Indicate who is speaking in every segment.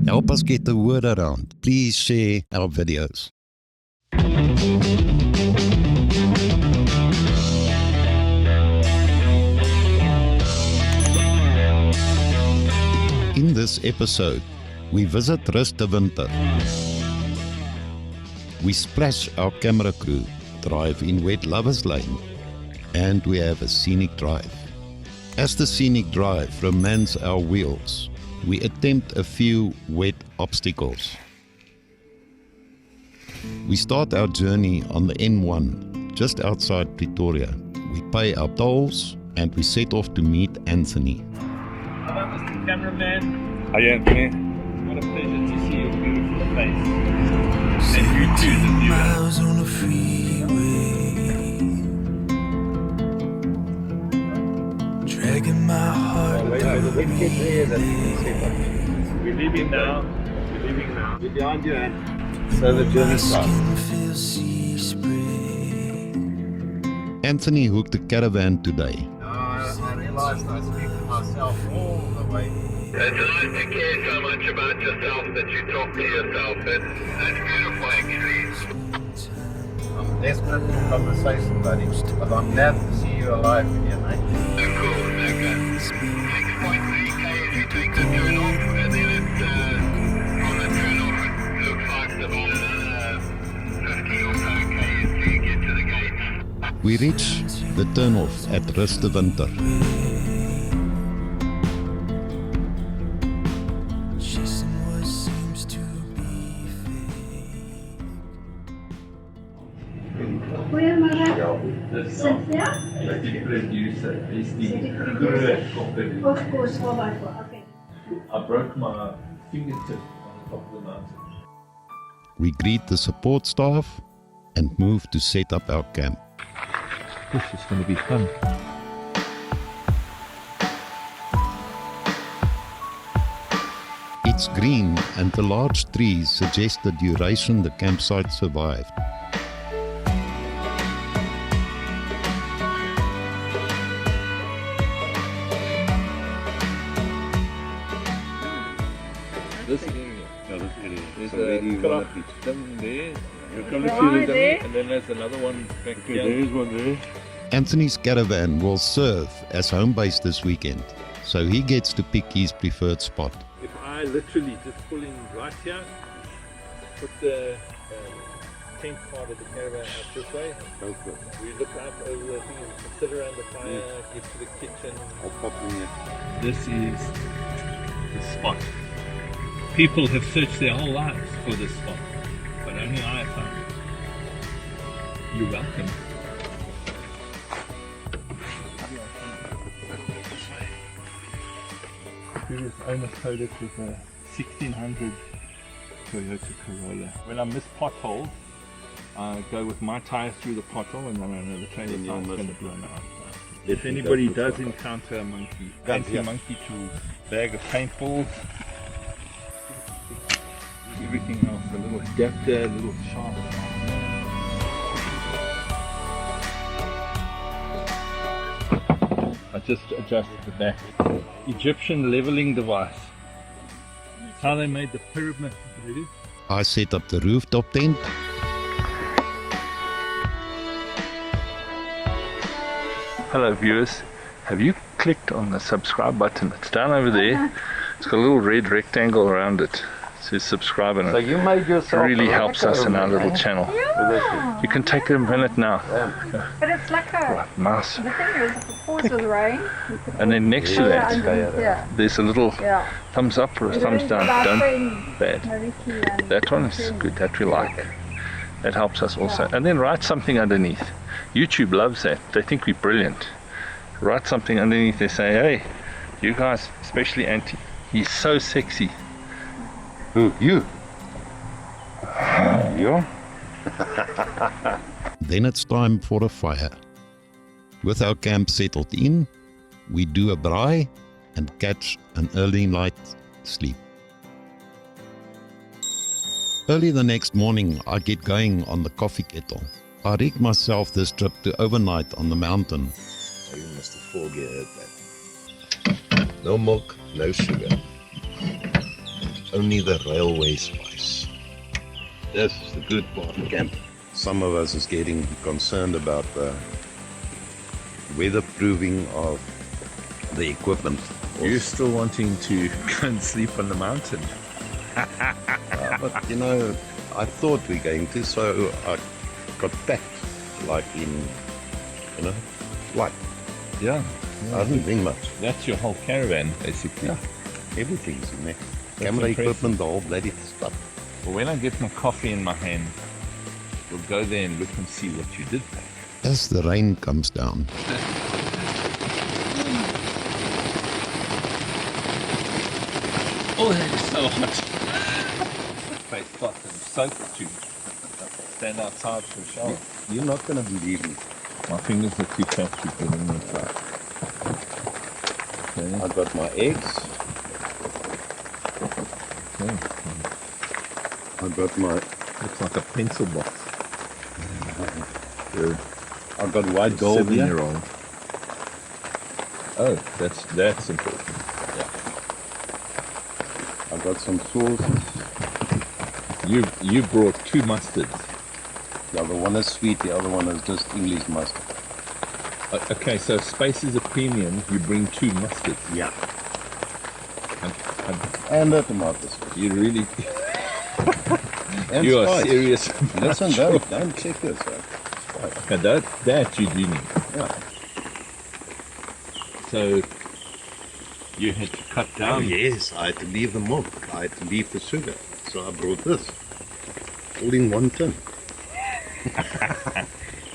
Speaker 1: Help us get the word around. Please share our videos. In this episode, we visit Rus de Winter. We splash our camera crew, drive in wet Lovers Lane, and we have a scenic drive. As the scenic drive romance our wheels, we attempt a few wet obstacles. We start our journey on the N1, just outside Pretoria. We pay our tolls and we set off to meet Anthony.
Speaker 2: Hello, Mr. Cameraman.
Speaker 3: Hi, Anthony.
Speaker 2: What a pleasure to see your beautiful face. And you too, the viewer.
Speaker 4: On the freeway, dragging my heart.
Speaker 2: We're leaving now. We're behind you, so the journey starts.
Speaker 1: Anthony hooked the caravan today.
Speaker 2: I realized I speak to myself all the way.
Speaker 5: It's nice to care so much about yourself that you talk to yourself. That's beautiful, actually.
Speaker 2: I'm desperate for conversation, buddy, but I'm glad to see you alive again, mate.
Speaker 5: Cool, okay. 6.3k if you take the turn off, and then it's from the turn off it looks like it's about another 50 or so k until you get to the gate.
Speaker 1: We reach the turnoff at Rus de Winter.
Speaker 6: Cynthia?
Speaker 2: The producer is the Gorge.
Speaker 6: Of course, okay.
Speaker 2: I broke my fingertip on top of the mountain.
Speaker 1: We greet the support staff and move to set up our camp.
Speaker 2: This is going to be fun.
Speaker 1: It's green and the large trees suggest the duration the campsite survived.
Speaker 2: This area.
Speaker 3: Yeah, this area.
Speaker 2: There's
Speaker 3: So where do you want to be?
Speaker 2: them there.
Speaker 6: Right there.
Speaker 2: And then there's another one back
Speaker 3: Okay,
Speaker 2: here.
Speaker 3: there's one there.
Speaker 1: Anthony's caravan will serve as home base this weekend, so he gets to pick his preferred spot.
Speaker 2: If I literally just pull in right here, put the tent part of the caravan out this way,
Speaker 3: Go for it.
Speaker 2: we look out over the thing and sit around the fire, get to the kitchen.
Speaker 3: I'll pop in here.
Speaker 2: This is the spot. People have searched their whole lives for this spot, but only I found it. You're welcome. Previous owner towed it with a 1600 Toyota Corolla. When I miss potholes, I go with my tires through the pothole and then I know the trailer
Speaker 3: Then you'll
Speaker 2: tire's
Speaker 3: miss
Speaker 2: going
Speaker 3: it.
Speaker 2: to blow me out. If
Speaker 3: Definitely
Speaker 2: anybody
Speaker 3: go for
Speaker 2: does
Speaker 3: it.
Speaker 2: encounter a monkey,
Speaker 3: Guns, yeah.
Speaker 2: anti-monkey tools, bag of paintballs, everything else, a little adapter, a little sharp. I just adjusted the back. Egyptian leveling device. That's how they made the pyramid. Ready?
Speaker 1: I set up the rooftop tent.
Speaker 7: Hello viewers, have you clicked on the subscribe button? It's down over there. It's got a little red rectangle around it. It says subscribe and
Speaker 3: So
Speaker 7: it
Speaker 3: you made yourself
Speaker 7: really
Speaker 3: a
Speaker 7: helps us in our little channel.
Speaker 6: Yeah.
Speaker 7: You can take a minute now.
Speaker 6: But it's like a,
Speaker 7: Right, nice.
Speaker 6: the thing is, if it pours with rain, you could
Speaker 7: And then next to that,
Speaker 6: yeah.
Speaker 7: there's a little
Speaker 6: Yeah.
Speaker 7: thumbs up or a thumbs down. Don't bad. That one is good, that we like. That helps us also. And then write something underneath. YouTube loves that. They think we're brilliant. Write something underneath. They say, hey, you guys, especially Auntie, he's so sexy.
Speaker 3: Who? You?
Speaker 7: You?
Speaker 1: Then it's time for a fire. With our camp settled in, we do a braai and catch an early night sleep. Early the next morning, I get going on the coffee kettle. I rig myself this trip to overnight on the mountain.
Speaker 3: Oh, you must have forget that. No milk, no sugar.
Speaker 1: only the railway spice. This is the good part of camp. Some of us is getting concerned about the weatherproofing of the equipment.
Speaker 7: You're still wanting to go and sleep on the mountain.
Speaker 1: But you know, I thought we were going to, so I got packed like in, you know, light.
Speaker 7: Yeah.
Speaker 1: I haven't been much.
Speaker 7: That's your whole caravan, basically.
Speaker 1: Yeah. Everything's in there. Camera
Speaker 7: impressive.
Speaker 1: equipment, the whole bloody stuff.
Speaker 7: Well, when I get my coffee in my hand, we'll go there and look and see what you did there.
Speaker 1: As the rain comes down,
Speaker 7: Oh, it's so hot. Face hot and soaked to stand outside for a shower.
Speaker 1: you're not going to believe me.
Speaker 7: My fingers are too fat to get in there. Okay.
Speaker 1: I've got my eggs.
Speaker 7: Okay.
Speaker 1: I've got my,
Speaker 7: Looks like a pencil box. Good.
Speaker 1: I've got white gold here.
Speaker 7: 7-year-old. Oh, that's important.
Speaker 1: I've got some sauces.
Speaker 7: You brought 2 mustards.
Speaker 1: The other one is sweet, the other one is just English mustard.
Speaker 7: Okay, so space is a premium. You bring 2 mustards.
Speaker 1: Yeah.
Speaker 7: And
Speaker 1: And the tomatoes.
Speaker 7: you really,
Speaker 1: And
Speaker 7: you are
Speaker 1: spice.
Speaker 7: serious.
Speaker 1: Listen, don't check this out.
Speaker 7: Okay, that you do need.
Speaker 1: Yeah.
Speaker 7: So you had to cut
Speaker 1: Oh
Speaker 7: down.
Speaker 1: yes, I had to leave the milk. I had to leave the sugar. So I brought this. All in one tin.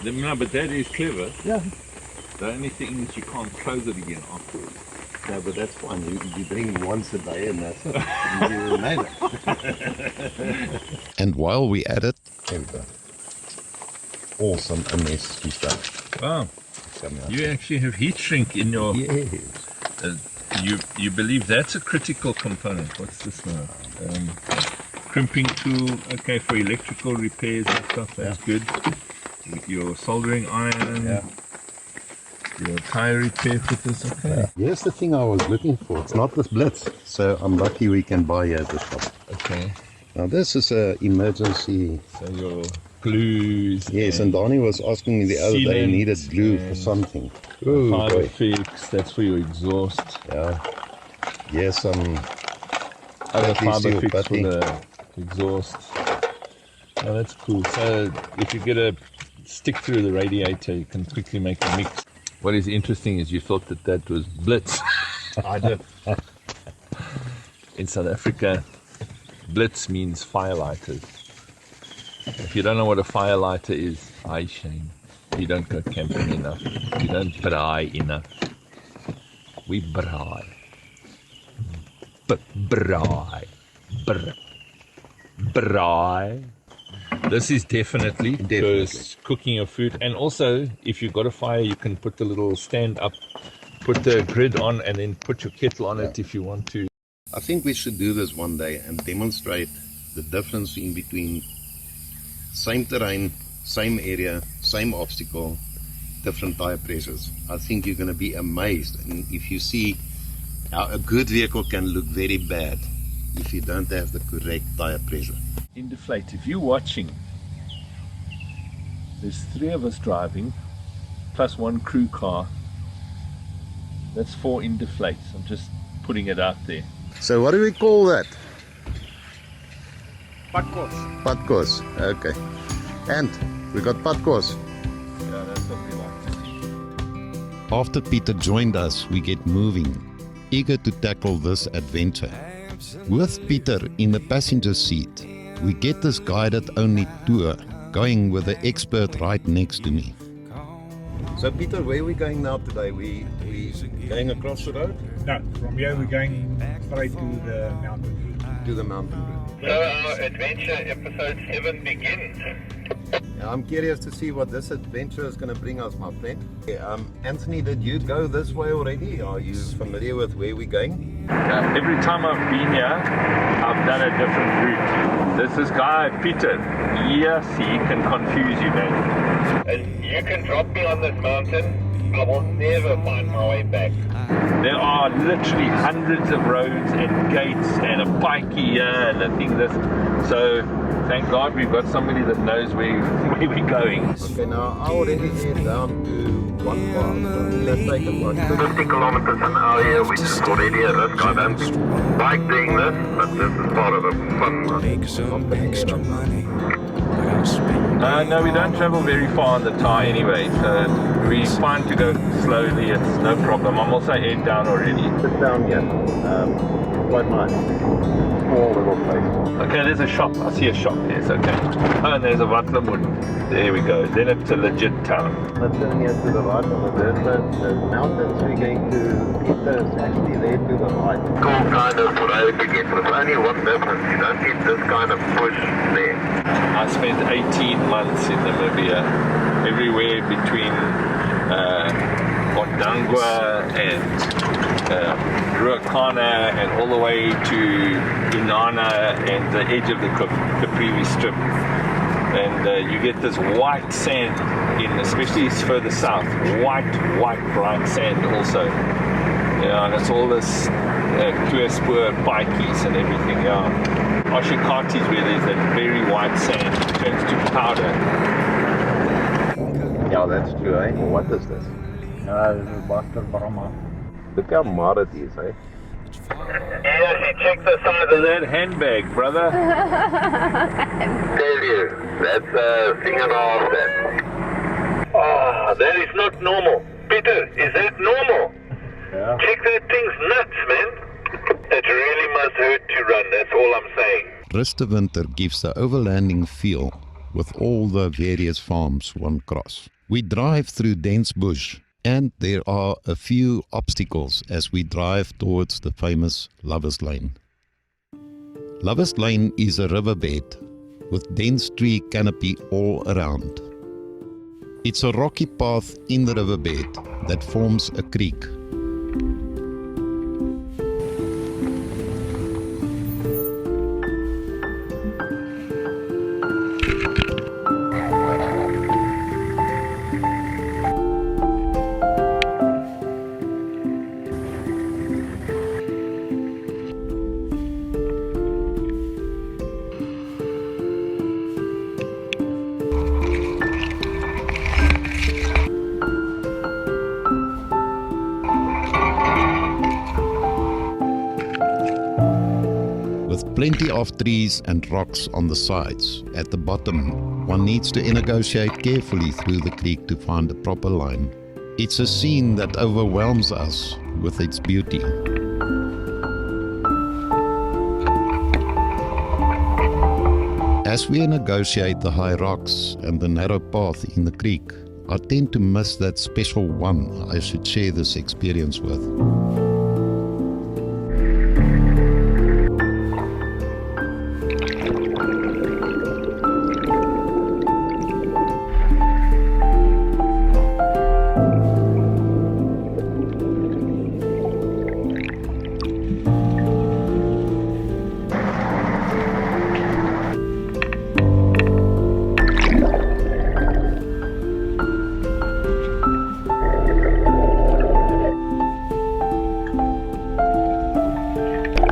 Speaker 7: No, but that is clever.
Speaker 1: Yeah.
Speaker 7: The only thing is you can't close it again afterwards.
Speaker 1: No, but that's fine. You drink once a day and that's it. You made it. And while we at it, there we go. Awesome unnecessary stuff.
Speaker 7: Wow. You actually have heat shrink in your.
Speaker 1: Yes.
Speaker 7: You believe that's a critical component. What's this now? Crimping tool. Okay, for electrical repairs and stuff. That's good. Your soldering iron.
Speaker 1: Yeah.
Speaker 7: Your tire repair fitters. Okay.
Speaker 1: Here's the thing I was looking for. It's not this Blitz. So I'm lucky we can buy here at the shop.
Speaker 7: Okay.
Speaker 1: Now this is an emergency.
Speaker 7: So your glues.
Speaker 1: Yes, and Donnie was asking me the other day he
Speaker 7: Sealant
Speaker 1: needed glue for
Speaker 7: and
Speaker 1: something.
Speaker 7: Fiber
Speaker 1: boy.
Speaker 7: fix. That's for your exhaust.
Speaker 1: Yeah. Yes,
Speaker 7: Other
Speaker 1: At least
Speaker 7: fiber
Speaker 1: your
Speaker 7: fix for
Speaker 1: putty.
Speaker 7: the exhaust. Oh, that's cool. So if you get a stick through the radiator, you can quickly make a mix. What is interesting is you thought that was Blitz.
Speaker 1: I did.
Speaker 7: In South Africa, Blitz means firelighters. If you don't know what a firelighter is, I shame. You don't go camping enough. You don't braai enough. We braai. Braai. Braai. This is definitely because cooking your food, and also if you've got a fire, you can put the little stand up, put the grid on, and then put your kettle on it if you want to.
Speaker 1: I think we should do this one day and demonstrate the difference in between same terrain, same area, same obstacle, different tire pressures. I think you're going to be amazed, and if you see how a good vehicle can look very bad if you don't have the correct tire pressure.
Speaker 7: In deflate, if you're watching, there's 3 of us driving, plus 1 crew car. That's 4 in deflates. I'm just putting it out there.
Speaker 1: So what do we call that?
Speaker 2: Padkos.
Speaker 1: Padkos. Okay. And we got Padkos.
Speaker 7: Yeah, that's what we like to see.
Speaker 1: After Peter joined us, we get moving, eager to tackle this adventure. With Peter in the passenger seat, we get this guided only tour, going with the expert right next to me. So Peter, where are we going now today? We going across the road?
Speaker 8: No, from here we're going straight to the mountain route.
Speaker 1: To the mountain route.
Speaker 5: So our adventure episode 7 begins.
Speaker 1: Yeah, I'm curious to see what this adventure is going to bring us, my friend. Anthony, did you go this way already? Are you familiar with where we're going?
Speaker 7: Every time I've been here, I've done a different route. There's this guy, Peter. Yes, he can confuse you, man.
Speaker 5: And you can drop me on this mountain I will never find my way back.
Speaker 7: There are literally hundreds of roads and gates and a pikey here and a thing this. So thank God we've got somebody that knows where we're going.
Speaker 1: Okay, now I already head down to one part. So let's take about
Speaker 5: 50 kilometers an hour here, which is already a risk. I don't like doing this, but this is part of the fun.
Speaker 4: Make some extra money, but I'll spend.
Speaker 7: No, we don't travel very far on the tar anyway, so we fine to go slowly, it's no problem. I'm also head down already.
Speaker 1: sit down here. Quite nice. Small little place.
Speaker 7: Okay, there's a shop. I see a shop. Yes, okay. Oh, and there's a Watlamoed. There we go. Then it's a legit town.
Speaker 1: Let's turn here to the right of the mountains we're going to enter is actually there to the right.
Speaker 5: Cool kind of road to get. There's only one difference. You don't need this kind of push there.
Speaker 7: I spent 18 months in Namibia, everywhere between Ondangwa and Ruakana and all the way to Inanna and the edge of the Caprivi Strip. And you get this white sand in, especially further south, white, bright sand also. Yeah, and it's all this Tuespoor pikeys and everything, yeah. Oshikati is where there's that very white sand, it turns to powder.
Speaker 1: Yeah, that's true, eh? What is this?
Speaker 8: This is Buster Brahma.
Speaker 1: Look how mud it is, eh?
Speaker 5: Yes, you check the size
Speaker 7: Look at that handbag, brother.
Speaker 5: tell you, that's a thing and a half that. Oh, that is not normal. Peter, is that normal?
Speaker 8: Yeah.
Speaker 5: Check that thing's nuts, man. It really must hurt to run, that's all I'm saying.
Speaker 1: Rustenwinter gives the overlanding feel with all the various farms one cross. We drive through dense bush and there are a few obstacles as we drive towards the famous Lovers Lane. Lovers Lane is a riverbed with dense tree canopy all around. It's a rocky path in the riverbed that forms a creek. Plenty of trees and rocks on the sides. At the bottom, one needs to negotiate carefully through the creek to find the proper line. It's a scene that overwhelms us with its beauty. As we negotiate the high rocks and the narrow path in the creek, I tend to miss that special one I should share this experience with.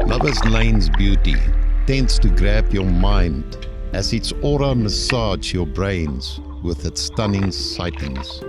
Speaker 1: Lovers Lane's beauty tends to grab your mind as its aura massages your brains with its stunning sightings.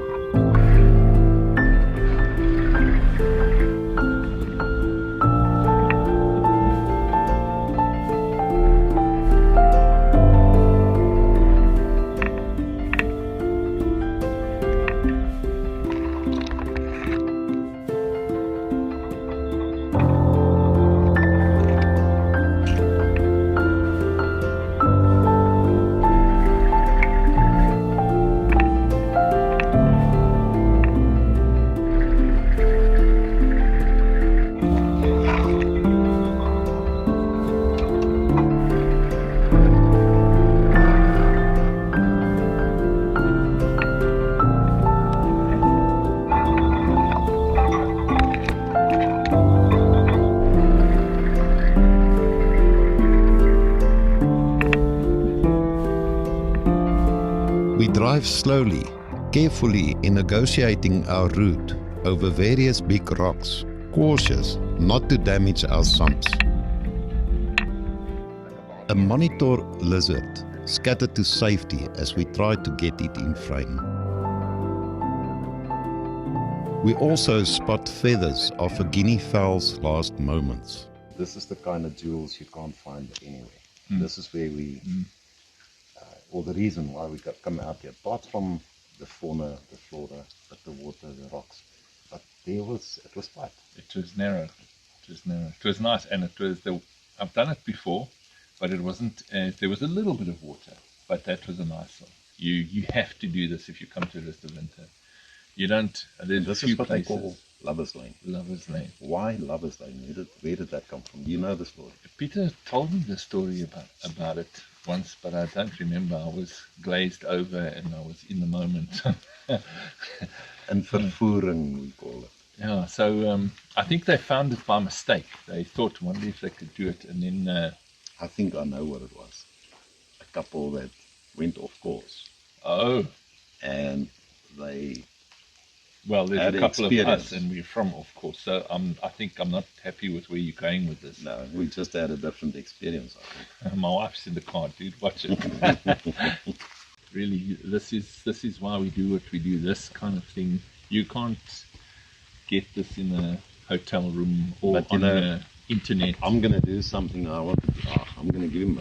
Speaker 1: We drive slowly, carefully in negotiating our route over various big rocks, cautious not to damage our sumps. A monitor lizard scattered to safety as we tried to get it in frame. We also spot feathers of a guinea fowl's last moments.
Speaker 3: This is the kind of jewels you can't find anywhere. This is where we, or the reason why we come out here, apart from the fauna, the flora, but the water, the rocks. But it was tight.
Speaker 7: It was narrow. It was narrow. It was nice, and it was I've done it before, but it wasn't. There was a little bit of water, but that was a nice one. You have to do this if you come to Rest Winter. You don't. There's
Speaker 3: This
Speaker 7: a few
Speaker 3: is what
Speaker 7: places.
Speaker 3: they call Lovers Lane.
Speaker 7: Lovers Lane.
Speaker 3: Why Lovers Lane? Where did that come from? Do you know the story?
Speaker 7: Peter told me the story about it once, but I don't remember. I was glazed over and I was in the moment.
Speaker 3: And vervoering, we call it.
Speaker 7: Yeah, so I think they found it by mistake. They thought, wonder if they could do it, and then
Speaker 3: I think I know what it was. A couple that went off course.
Speaker 7: oh,
Speaker 3: And they
Speaker 7: well, there's
Speaker 3: had
Speaker 7: a couple of
Speaker 3: experience.
Speaker 7: us, and we're from, of course. So I think I'm not happy with where you're going with this.
Speaker 3: No, we just had a different experience, I think.
Speaker 7: My wife's in the car, dude. Watch it. Really, this is why we do what we do. This kind of thing, you can't get this in a hotel room or
Speaker 3: But, you
Speaker 7: on
Speaker 3: know,
Speaker 7: the internet.
Speaker 3: I'm going to do something I want to do. I'm going to give him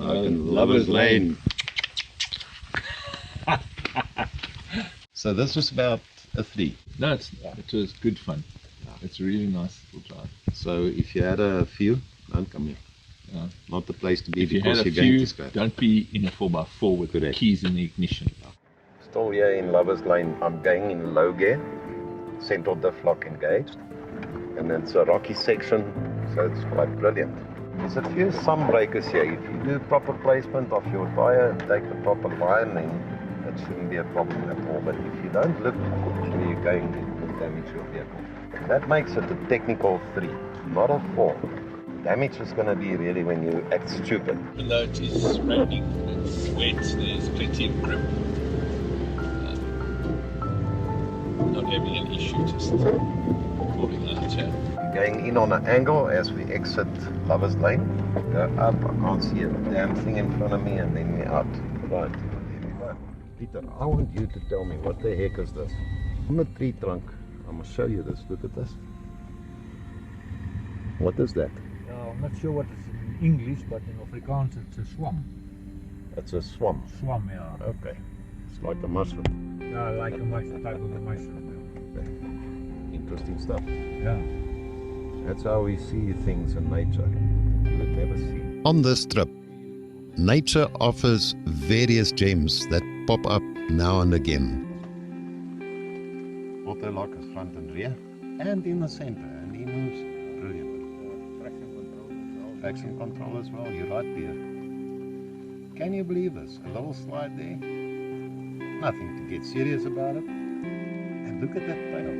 Speaker 7: Lovers Lane.
Speaker 3: So this was about a 3.
Speaker 7: No, it was good fun. It's a really nice little drive.
Speaker 3: So if you had a few, don't come here.
Speaker 7: Yeah.
Speaker 3: Not the place to be
Speaker 7: If you had
Speaker 3: because
Speaker 7: a
Speaker 3: you're going
Speaker 7: few,
Speaker 3: to scratch.
Speaker 7: don't be in a 4x4 with the
Speaker 3: Correct.
Speaker 7: keys in the ignition.
Speaker 3: Still here in Lovers Lane. I'm going in low gear. Central diff lock engaged. And it's a rocky section, so it's quite brilliant. There's a few sun breakers here. If you do proper placement of your tire and take the proper line, then it shouldn't be a problem at all. But if you don't look where you're going, it will damage your vehicle. That makes it a technical 3, not a 4. Damage is going to be really when you act stupid.
Speaker 7: Even though it is raining, it's wet, there's plenty of grip. Not having an issue, just falling out here.
Speaker 3: Going in on an angle as we exit Lovers Lane. Go up, I can't see a damn thing in front of me, and then we're out. Right, there we go. Peter, I want you to tell me what the heck is this? On the tree trunk, I'm going to show you this. Look at this. What is that?
Speaker 8: I'm not sure what it's in English, but in Afrikaans it's a swam.
Speaker 3: It's a swamp.
Speaker 8: Swam, yeah.
Speaker 3: Okay. It's like a mushroom.
Speaker 8: Yeah, like a mushroom, type of a mushroom.
Speaker 3: Interesting stuff.
Speaker 8: Yeah.
Speaker 3: That's how we see things in nature. You would never see.
Speaker 1: On this trip, nature offers various gems that pop up now and again.
Speaker 3: Auto lock is front and rear, and in the center, and he moves brilliantly. Traction control as well, you're right there. Can you believe this? A little slide there, nothing to get serious about it. And look at that tail.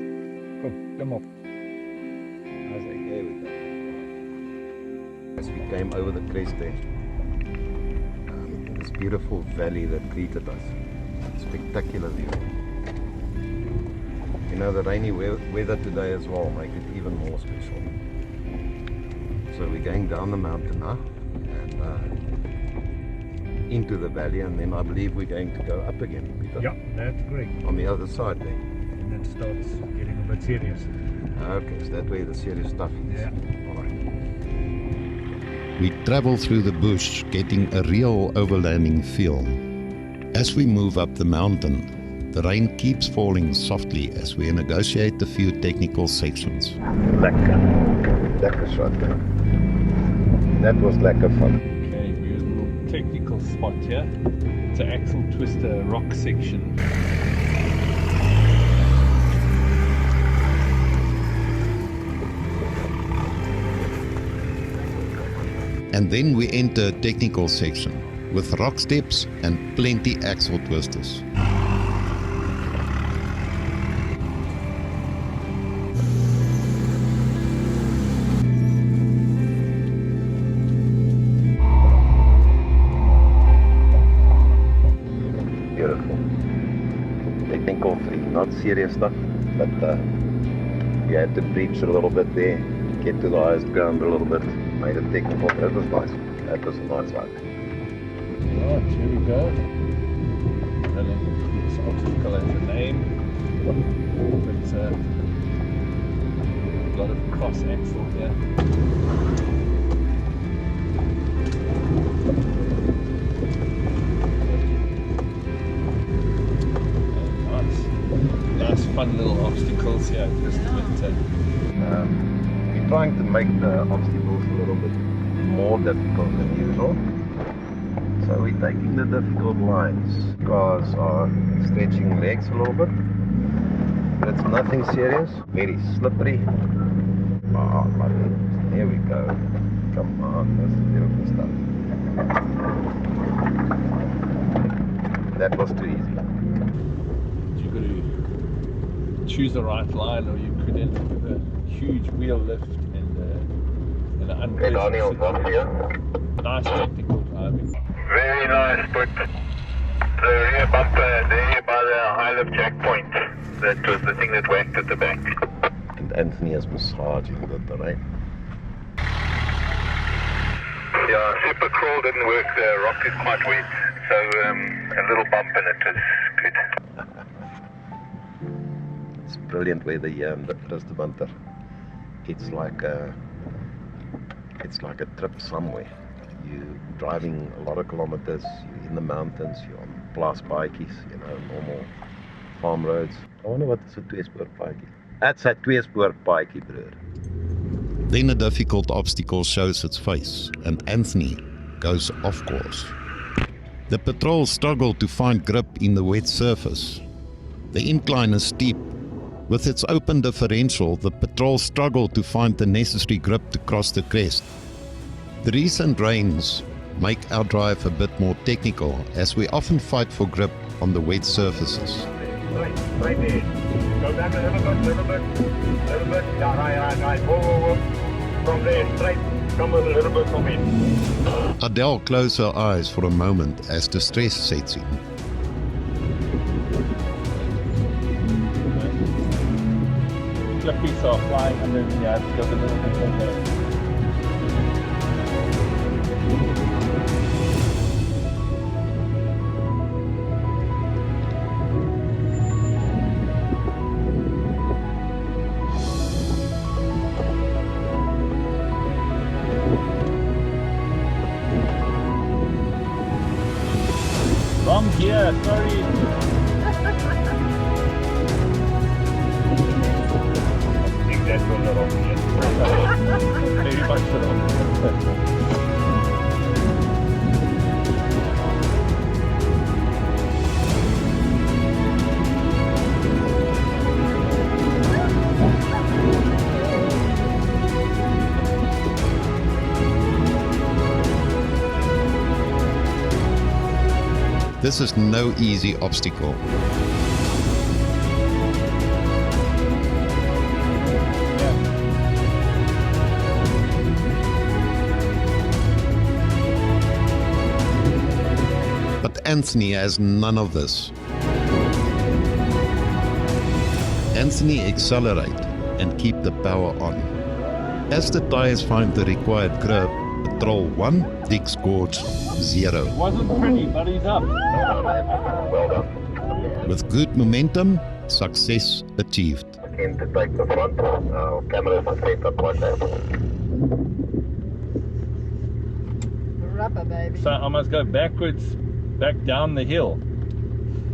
Speaker 8: Come up.
Speaker 3: There we go. As we came over the crest there, this beautiful valley that greeted us. Spectacular view. You know, the rainy weather today as well make it even more special. So we're going down the mountain now and into the valley, and then I believe we're going to go up again, Peter.
Speaker 8: Yeah, that's great.
Speaker 3: On the other side there.
Speaker 8: And it starts getting a bit serious.
Speaker 3: Okay, so that way the serious stuff is.
Speaker 8: Yeah.
Speaker 3: Alright.
Speaker 1: We travel through the bush, getting a real overlanding feel. As we move up the mountain, the rain keeps falling softly as we negotiate a few technical sections.
Speaker 3: Lekker shot. That was lekker fun.
Speaker 7: Okay, we're in a little technical spot here. It's an axle twister rock section.
Speaker 1: And then we enter a technical section with rock steps and plenty axle twisters.
Speaker 3: Beautiful. Technical 3. about serious stuff, but you had to breach a little bit there, get to the highest ground a little bit, made it technical. That was nice. That was a nice ride.
Speaker 7: Right, here we go. Running this obstacle has a name. It's a lot of cross axle here. Nice fun little obstacles here, just a bit.
Speaker 3: We're trying to make the obstacles a little bit more difficult than usual. So we're taking the difficult lines. Cars are stretching legs a little bit. But it's nothing serious. Very slippery. Oh, lovely. Here we go. Come on, that's beautiful stuff. That was too easy.
Speaker 7: You've got to choose the right line, or you could end up with a huge wheel lift and an unpleasant situation. Nice technical driving.
Speaker 5: Very nice, but the rear bumper there by the high lift checkpoint, that was the thing that whacked at the back.
Speaker 3: And Anthony is massaging the terrain.
Speaker 5: Yeah, super crawl didn't work, the rock is quite wet, so a little bump in it is good.
Speaker 3: It's brilliant weather here in the first winter. It's like a trip somewhere. You're driving a lot of kilometers, you're in the mountains, you're on plaas paadjies, normal farm roads. I wonder what is a tweespoor paadjie? That's a tweespoor paadjie, broer.
Speaker 1: Then a difficult obstacle shows its face, and Anthony goes off course. The patrol struggle to find grip in the wet surface. The incline is steep. With its open differential, the patrol struggle to find the necessary grip to cross the crest. The recent rains make our drive a bit more technical, as we often fight for grip on the wet surfaces.
Speaker 5: Right there. Go back a little bit. Yeah, right. Whoa. From there, straight. Come a little bit from in.
Speaker 1: Adele closed her eyes for a moment as the stress sets in.
Speaker 7: Flippies are flying under the yard, just a little bit from there. Wrong gear, sorry.
Speaker 5: I think that was the wrong gear.
Speaker 7: Very much the wrong gear.
Speaker 1: This is no easy obstacle. But Anthony has none of this. Anthony accelerate and keep the power on. As the tires find the required grip, Patrol 1 digs Gorge 0.
Speaker 7: Wasn't pretty, but he's up.
Speaker 5: Well done.
Speaker 1: With good momentum, success achieved.
Speaker 5: Again to take the front, cameras are set up like that.
Speaker 6: Rubber, baby.
Speaker 7: So I must go backwards, back down the hill.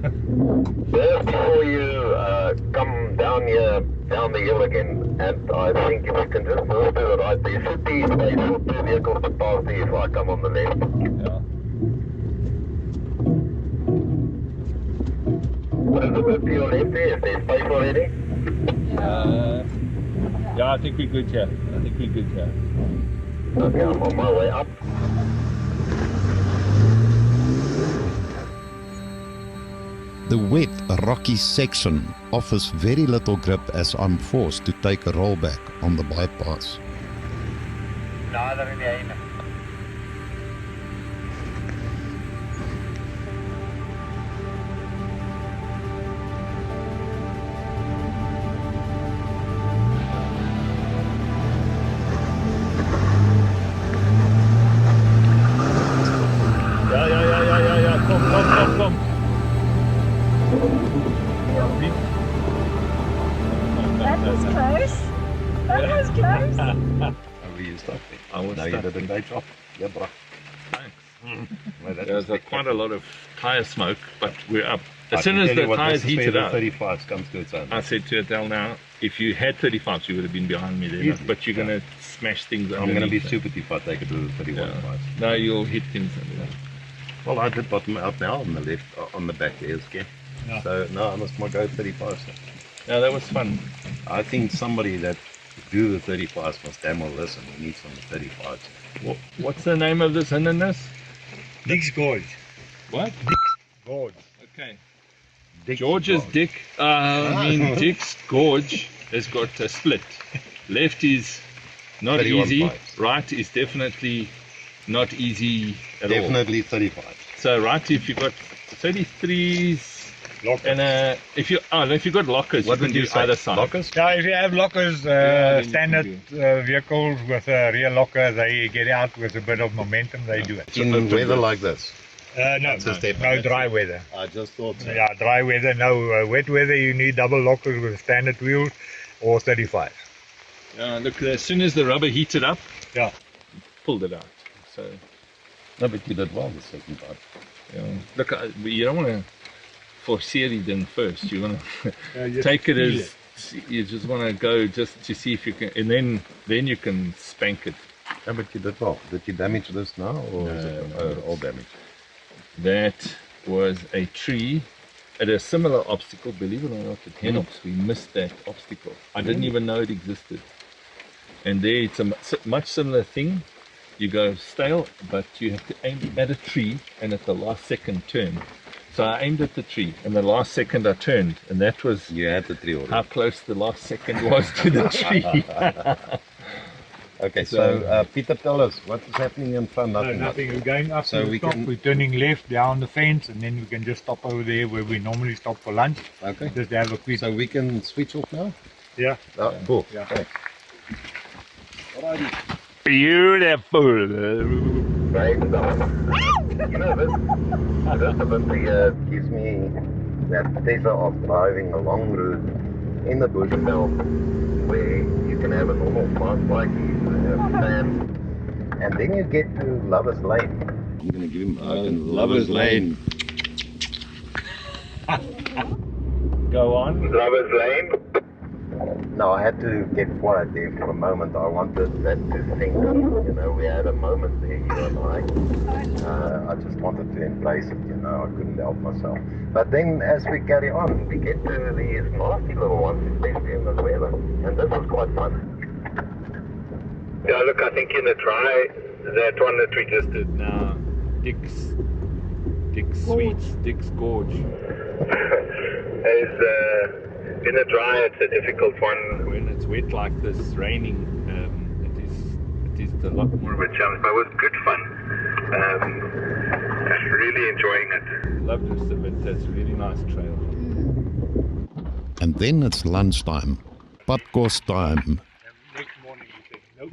Speaker 5: Just before you come down the hill again, and I think if you can just move to the right, there should be space for 2 vehicles to pass there if I come on the left.
Speaker 7: Yeah.
Speaker 5: What is the bit to your left there? Is there space already?
Speaker 7: Yeah, I think we're good here.
Speaker 5: Okay, I'm on my way up.
Speaker 1: The wet, rocky section offers very little grip as I'm forced to take a rollback on the bypass.
Speaker 5: Nader in die einde.
Speaker 3: stuck there.
Speaker 7: I was
Speaker 3: No, you
Speaker 7: stuck
Speaker 3: did a
Speaker 7: there.
Speaker 3: great job. Yeah, bro.
Speaker 7: Thanks.
Speaker 3: Well, that
Speaker 7: There's
Speaker 3: was
Speaker 7: quite a lot of tyre smoke, but we're up. As
Speaker 3: I
Speaker 7: soon
Speaker 3: can
Speaker 7: as
Speaker 3: tell
Speaker 7: the
Speaker 3: you what,
Speaker 7: tyres
Speaker 3: this is where
Speaker 7: heated
Speaker 3: the
Speaker 7: up,
Speaker 3: 35s comes to its own.
Speaker 7: I said to Adele, now, if you had 35s, you would have been behind me there.
Speaker 3: Easily,
Speaker 7: But you're
Speaker 3: yeah.
Speaker 7: going to smash things
Speaker 3: I'm going to be
Speaker 7: underneath.
Speaker 3: stupid if I take it to the 31
Speaker 7: Yeah.
Speaker 3: price.
Speaker 7: No, you'll hit things underneath.
Speaker 3: Well, I did bottom out now on the left, on the back there, okay?
Speaker 8: Yeah.
Speaker 3: So now I must go 35. So.
Speaker 7: Yeah, that was fun.
Speaker 3: I think somebody that do the 35s must damn well listen. He needs some 35s.
Speaker 7: What's the name of this hinderness?
Speaker 8: Dick's Gorge.
Speaker 7: What?
Speaker 8: Gorge.
Speaker 7: Okay.
Speaker 3: Dick's
Speaker 7: George's
Speaker 3: Gorge.
Speaker 7: Dick's Gorge has got a split. Left is not
Speaker 3: 31
Speaker 7: easy.
Speaker 3: pipes.
Speaker 7: Right is definitely not easy at all.
Speaker 3: Definitely 35.
Speaker 7: So right, if you got 33s
Speaker 8: Lockers.
Speaker 7: and if you got lockers,
Speaker 3: What
Speaker 7: you can
Speaker 3: would
Speaker 7: do
Speaker 3: you say?
Speaker 7: either side.
Speaker 3: Lockers?
Speaker 8: Yeah, if you have lockers,
Speaker 7: then you
Speaker 8: standard
Speaker 7: can
Speaker 8: vehicles with a rear locker, they get out with a bit of momentum, they do it.
Speaker 3: In weather like this?
Speaker 8: No,
Speaker 3: It's a step.
Speaker 8: no dry weather.
Speaker 3: I just thought so.
Speaker 8: Yeah, dry weather, no wet weather, you need double lockers with standard wheels or 35.
Speaker 7: Look, as soon as the rubber heated up,
Speaker 8: Yeah.
Speaker 7: pulled it out. So
Speaker 3: No, but you did well the second time.
Speaker 7: look, you don't want to force it in first. You want to
Speaker 8: just
Speaker 7: take it
Speaker 8: feel
Speaker 7: as you just want to go just to see if you can, and then you can spank it.
Speaker 3: No, but you did well. Did you damage this now, or is it all damaged?
Speaker 7: That was a tree at a similar obstacle, believe it or not, at Henops. We missed that obstacle. I didn't even know it existed. And there it's a much similar thing. You go stale, but you have to aim at a tree and at the last second turn. So I aimed at the tree and the last second I turned, and that was
Speaker 3: You had the tree already.
Speaker 7: how close the last second was to the tree.
Speaker 3: Okay, so Peter, tell us what is happening in front.
Speaker 8: No, nothing. We're going up
Speaker 3: So
Speaker 8: to the
Speaker 3: we
Speaker 8: top.
Speaker 3: can-
Speaker 8: We're turning left down the fence, and then we can just stop over there where we normally stop for lunch.
Speaker 3: Okay.
Speaker 8: Just to have a quick.
Speaker 3: So we can switch off now?
Speaker 8: Yeah.
Speaker 3: Cool.
Speaker 8: Yeah.
Speaker 3: Okay.
Speaker 7: Beautiful.
Speaker 3: Right. You know, this ability gives me that pleasure of driving a long route in the bush belt where you can have a normal fast bike, and then you get to Lover's Lane. I'm going to give him
Speaker 1: Lover's Lane.
Speaker 7: Go on.
Speaker 5: Lover's Lane.
Speaker 3: No, I had to get quiet there for a moment. I wanted that to think. You know, we had a moment there, you and I just wanted to embrace it, you know, I couldn't help myself. But then as we carry on, we get to these nasty little ones, especially in the weather. And this was quite fun.
Speaker 5: Yeah, look, I think in the try, that one that we just did.
Speaker 7: Now, Dick's Sweets, Dick's Gorge.
Speaker 5: is in the dry, it's a difficult one.
Speaker 7: When it's wet like this, raining, it is a lot more.
Speaker 5: More of a challenge, but it was good fun. Really enjoying it.
Speaker 7: Loved it, but it's a really nice trail.
Speaker 1: And then it's lunchtime, padkos time.
Speaker 8: Next morning we said, nope.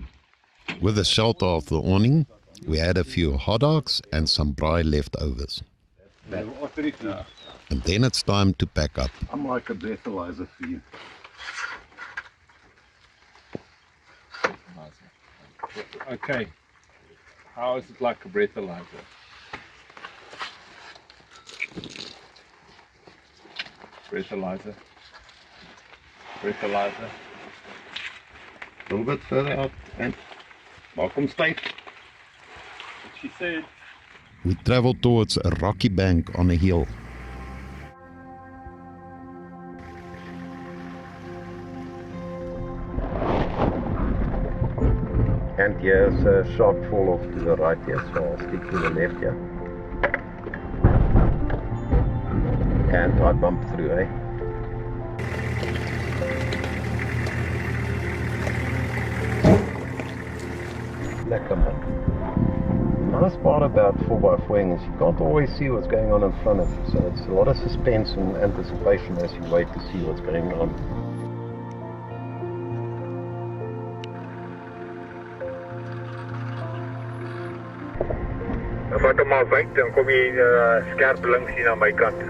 Speaker 1: With the shelter of the awning, we had a few hot dogs and some braai leftovers. And then it's time to pack up.
Speaker 3: I'm like a breathalyzer for you.
Speaker 7: Okay, how is it like a breathalyzer? Breathalyzer. Breathalyzer.
Speaker 3: A little bit further out and welcome state.
Speaker 7: She said.
Speaker 1: We travel towards a rocky bank on a hill.
Speaker 3: And here's a sharp fall off to the right here, so I'll stick to the left here. And I bump through, eh? Lekker man. The nice part about 4x4ing is you can't always see what's going on in front of you, so it's a lot of suspense and anticipation as you wait to see what's going on.
Speaker 5: Vat hom maar wyk, dan kom jy skerp links hier aan my kant.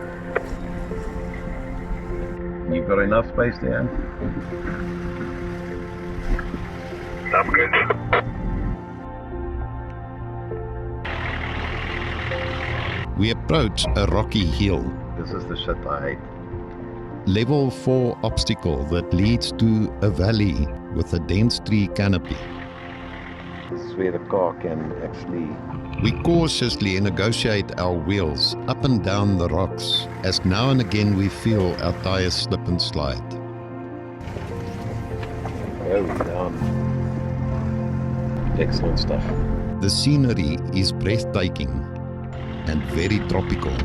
Speaker 3: You've got enough space there?
Speaker 5: I'm good.
Speaker 1: We approach a rocky hill,
Speaker 3: This is the shit I hate.
Speaker 1: level 4 obstacle that leads to a valley with a dense tree canopy.
Speaker 3: This is where the car can actually...
Speaker 1: We cautiously negotiate our wheels up and down the rocks, as now and again we feel our tires slip and slide.
Speaker 3: Oh, down. Excellent stuff.
Speaker 1: The scenery is breathtaking and very tropical.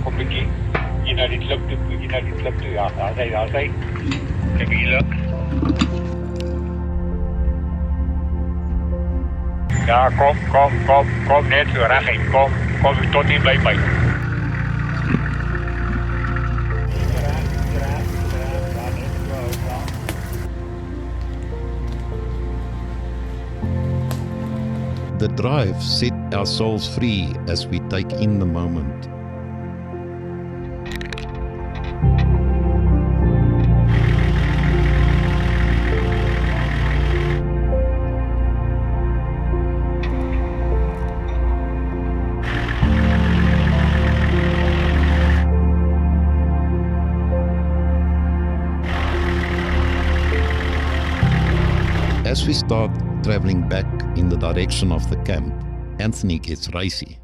Speaker 8: Kom bietjie. Jy nou die klip toe, bietjie nou die klip toe. Ja, daar sy. Kyk hier loop. Ja, kom net so reguit. Kom tot hier by.
Speaker 1: The drive set our souls free as we take in the moment. As we start traveling back in the direction of the camp, Anthony gets racy.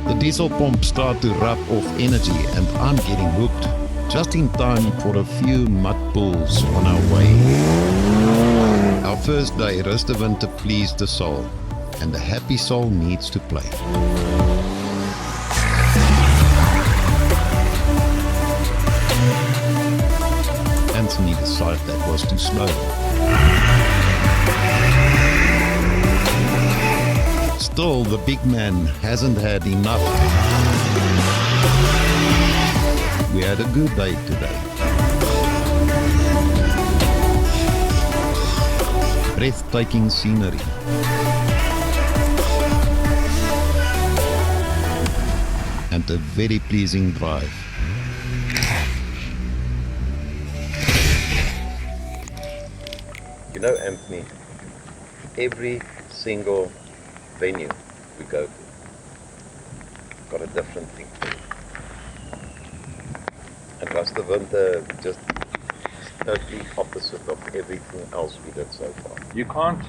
Speaker 1: The diesel pumps start to rub off energy and I'm getting hooked, just in time for a few mud pools on our way. Our first day Rustenwinter pleased the soul, and the happy soul needs to play. Anthony decided that was too slow. Still, the big man hasn't had enough. We had a good day today. Breathtaking scenery. And a very pleasing drive.
Speaker 3: You know, Anthony, every single venue we go to got a different thing. And Rustenwinter just totally opposite of everything else we did so far.
Speaker 7: You can't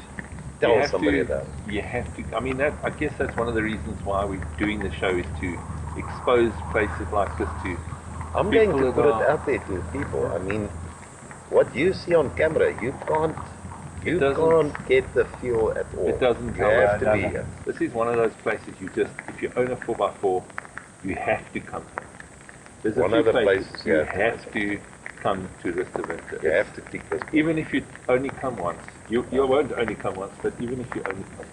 Speaker 3: Tell somebody that.
Speaker 7: You have to. I mean, I guess that's one of the reasons why we're doing the show, is to expose places like this to.
Speaker 3: I'm going to put it out there to people. I mean, what you see on camera, you can't get the feel at all.
Speaker 7: It doesn't.
Speaker 3: You have to be here.
Speaker 7: This is one of those places if you own a 4x4, you have to come here. There's
Speaker 3: One
Speaker 7: a
Speaker 3: of
Speaker 7: few
Speaker 3: the
Speaker 7: places
Speaker 3: places
Speaker 7: you have to come to Rustenwinter.
Speaker 3: You have to tick this.
Speaker 7: Even if you only come once. You won't only come once, but even if you only come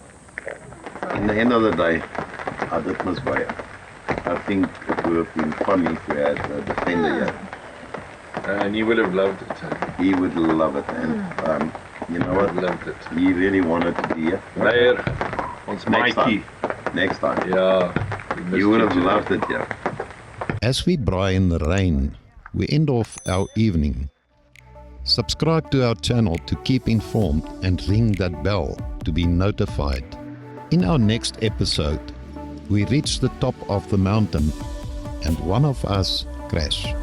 Speaker 7: once.
Speaker 3: In the end of the day, I did miss Bayer. I think it would have been funny if we had a defender here.
Speaker 7: And you would have loved it.
Speaker 3: He would love it, and you know what?
Speaker 7: Loved it.
Speaker 3: He really wanted to be here.
Speaker 7: Meyer, ons
Speaker 3: Next
Speaker 7: Mikey.
Speaker 3: Next time.
Speaker 7: Yeah.
Speaker 3: You would have loved it, yeah.
Speaker 1: As we braai in the rain, we end off our evening. Subscribe to our channel to keep informed and ring that bell to be notified. In our next episode, we reach the top of the mountain and one of us crashes.